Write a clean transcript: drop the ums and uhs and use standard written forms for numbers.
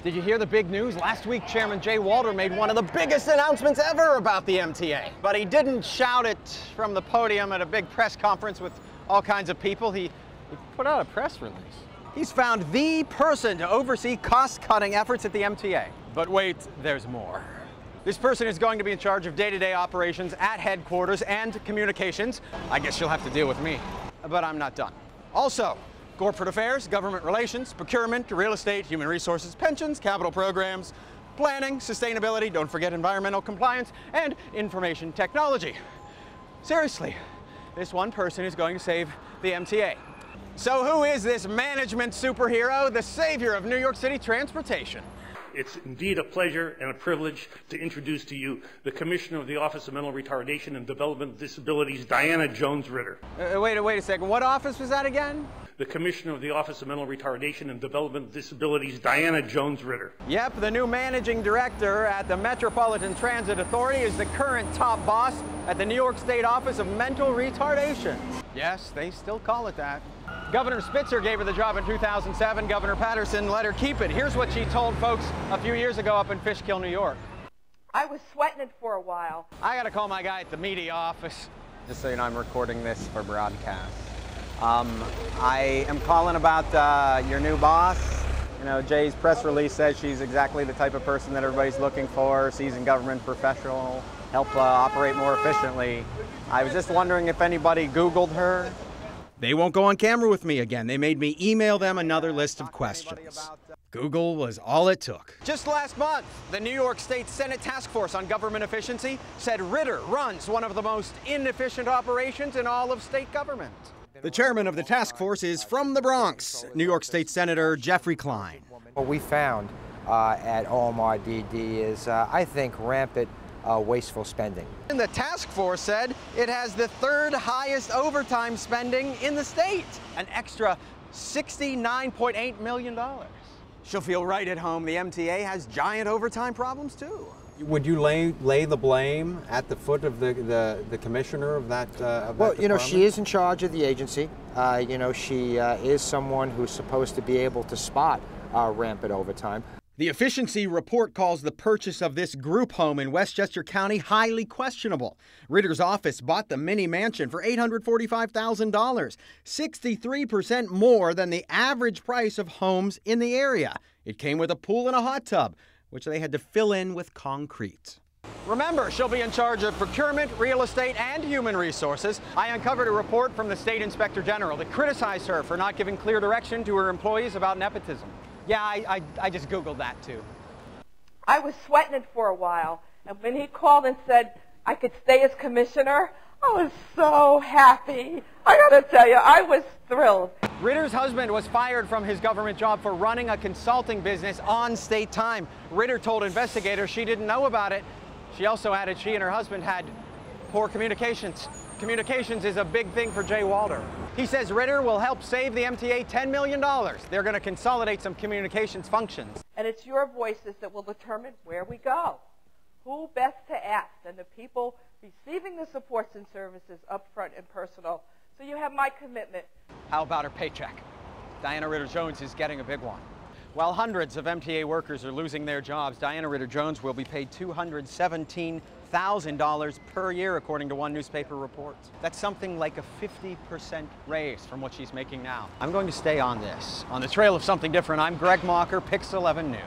Did you hear the big news? Last week, Chairman Jay Walter made one of the biggest announcements ever about the MTA. But he didn't shout it from the podium at a big press conference with all kinds of people. He put out a press release. He's found the person to oversee cost-cutting efforts at the MTA. But wait, there's more. This person is going to be in charge of day-to-day operations at headquarters and communications. I guess you'll have to deal with me. But I'm not done. Also, corporate affairs, government relations, procurement, real estate, human resources, pensions, capital programs, planning, sustainability, don't forget environmental compliance, and information technology. Seriously, this one person is going to save the MTA. So who is this management superhero, the savior of New York City transportation? It's indeed a pleasure and a privilege to introduce to you the Commissioner of the Office of Mental Retardation and Developmental Disabilities, Diana Jones Ritter. Wait a second. What office was that again? The Commissioner of the Office of Mental Retardation and Developmental Disabilities, Diana Jones Ritter. Yep, the new managing director at the Metropolitan Transit Authority is the current top boss at the New York State Office of Mental Retardation. Yes, they still call it that. Governor Spitzer gave her the job in 2007. Governor Patterson let her keep it. Here's what she told folks a few years ago up in Fishkill, New York. I was sweating it for a while. I gotta call my guy at the media office. Just so you know, I'm recording this for broadcast. I am calling about your new boss. You know, Jay's press release says she's exactly the type of person that everybody's looking for, seasoned government professional, help operate more efficiently. I was just wondering if anybody Googled her. They won't go on camera with me again. They made me email them another list of questions. Google was all it took. Just last month, the New York State Senate Task Force on Government Efficiency said Ritter runs one of the most inefficient operations in all of state government. The chairman of the task force is from the Bronx, New York State Senator Jeffrey Klein. What we found at OMRDD is, I think, rampant wasteful spending. And the task force said it has the third highest overtime spending in the state, an extra $69.8 million. She'll feel right at home. The MTA has giant overtime problems too. Would you lay the blame at the foot of the commissioner of that? Well, you know, she is in charge of the agency. You know, she is someone who's supposed to be able to spot rampant overtime. The efficiency report calls the purchase of this group home in Westchester County highly questionable. Ritter's office bought the mini mansion for $845,000, 63% more than the average price of homes in the area. It came with a pool and a hot tub, which they had to fill in with concrete. Remember, she'll be in charge of procurement, real estate, and human resources. I uncovered a report from the State Inspector General that criticized her for not giving clear direction to her employees about nepotism. Yeah, I just Googled that too. I was sweating it for a while, and when he called and said I could stay as commissioner, I was so happy. I gotta tell you, I was thrilled. Ritter's husband was fired from his government job for running a consulting business on state time. Ritter told investigators she didn't know about it. She also added she and her husband had poor communications. Communications is a big thing for Jay Walter. He says Ritter will help save the MTA $10 million. They're going to consolidate some communications functions. And it's your voices that will determine where we go. Who best to ask than the people receiving the supports and services up front and personal. So you have my commitment. How about her paycheck? Diana Ritter Jones is getting a big one. While hundreds of MTA workers are losing their jobs, Diana Ritter Jones will be paid $217,000 per year, according to one newspaper report. That's something like a 50% raise from what she's making now. I'm going to stay on this. On the trail of something different, I'm Greg Mocker, PIX 11 News.